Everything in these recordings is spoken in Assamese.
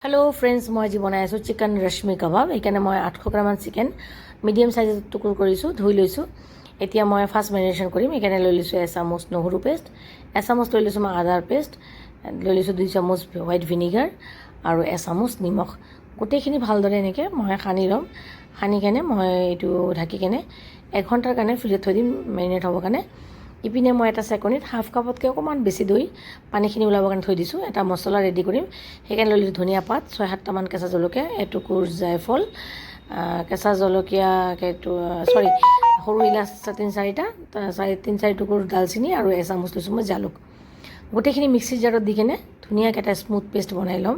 हेलो फ्रेंड्स मैं आज बनाई आसो चिकन रश्मि कबाब यानी मैं 800 ग्राम चिकन मीडियम साइज टुकुर कर धुई लैसो एतिया मैं फार्स्ट मेरिनेशन करिम यानी लै लीसो एचामच নহৰু पेस्ट एचामच लै लीसो मैं आदार पेस्ट लै लीसो 2 চামুচ व्हाइट ভিনিগাৰ और एचामच निमख गोटेखिनि भालदरे एनेके मैं सानी लम सानी केने मैं एटु ढाकी केने 1 घंटार कारण फ्रिजत थৈ दिम मेरिनेट हबर कारण इपिने मैं এটা চেকনিত हाफ কাপতকৈ অকণমান বেছি দৈ পানীখিনি ওলাবৰ কাৰণে থৈ দিছোঁ এটা মছলা ৰেডি কৰিম সেইকাৰণে লৈ ধনিয়া পাত 6-7টামান কেঁচা জলকীয়া এটুকুৰ জায়ফল কেঁচা জলকীয়া সৰি সৰু ইলাচ 3-4টা 3-4 টুকুৰ দালচিনি আৰু এচামুচ লৈছোঁ মই জালুক গোটেইখিনি মিক্সিৰ জাৰত দি কেনে ধুনীয়াকৈ এটা স্মুথ পেষ্ট বনাই ল'ম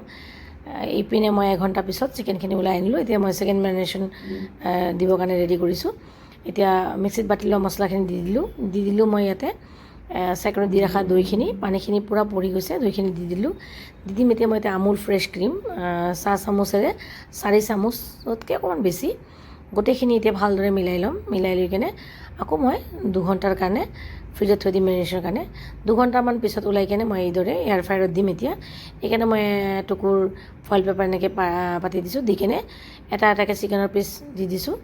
ইপিনে মই 1 ঘণ্টা পিছত চিকেনখিনি ওলাই আনিলোঁ এতিয়া মই সেকেন্ড মেৰিনেশ্যন দিবৰ কাৰণে ৰেডি কৰিছোঁ এতিয়া মিক্সিত বাটি লোৱা মছলাখিনি দি দিলোঁ মই ইয়াতে চেকনিত দি ৰখা দৈখিনি পানীখিনি পূৰা পৰি গৈছে দৈখিনি দি দিলোঁ দি দিম এতিয়া মই এতিয়া আমুল ফ্ৰেছ ক্ৰীম 4 চামুচেৰে 4 চামুচতকৈ অকণমান বেছি গোটেইখিনি এতিয়া ভালদৰে মিলাই ল'ম মিলাই লৈ কেনে আকৌ মই 2 ঘণ্টাৰ কাৰণে ফ্ৰিজত থৈ দিম মেৰিনেশ্যনৰ কাৰণে 2 ঘণ্টামান পিছত ওলাই কেনে মই এইদৰে এয়াৰ ফ্ৰায়াৰত দিম এতিয়া এইকাৰণে মই টুকুৰ ফইল পেপাৰ এনেকৈ পাতি দিছোঁ দি কেনে এটা এটাকৈ চিকেনৰ পিচ দি দিছোঁ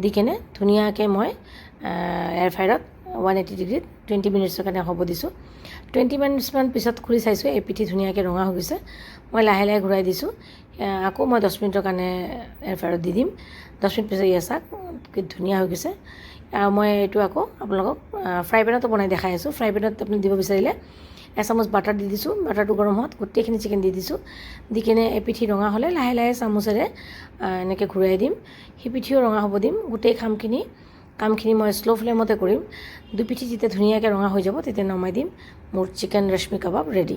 দি কেনে ধুনীয়াকৈ মই এয়াৰ ফ্ৰায়াৰত 180 ডিগ্ৰীত 20 মিনিটছৰ কাৰণে হ'ব দিছোঁ 20 মিনিটছমান পিছত খুলি চাইছোঁ এই পিঠি ধুনীয়াকৈ ৰঙা হৈ গৈছে মই লাহে লাহে ঘূৰাই দিছোঁ আকৌ মই 10 মিনিটৰ কাৰণে এয়াৰ ফ্ৰায়াৰত দি দিম 10 মিনিট পিছত ইয়া চাওক কি ধুনীয়া হৈ গৈছে আৰু মই এইটো আকৌ আপোনালোকক ফ্ৰাই পেনতো বনাই দেখাই আছোঁ ফ্ৰাই পেনত আপুনি দিব বিচাৰিলে এচামুচ বাটাৰ দি দিছোঁ বাটাৰটো গৰম হোৱাত গোটেইখিনি চিকেন দি দিছোঁ দি কেনে এপিঠি ৰঙা হ'লে লাহে লাহে চামুচেৰে এনেকৈ ঘূৰাই দিম সিপিঠিও ৰঙা হ'ব দিম গোটেই কামখিনি মই স্ল' ফ্লেমতে কৰিম দুপিঠি যেতিয়া ধুনীয়াকৈ ৰঙা হৈ যাব তেতিয়া নমাই দিম মোৰ চিকেন ৰশ্মি কাবাব ৰেডি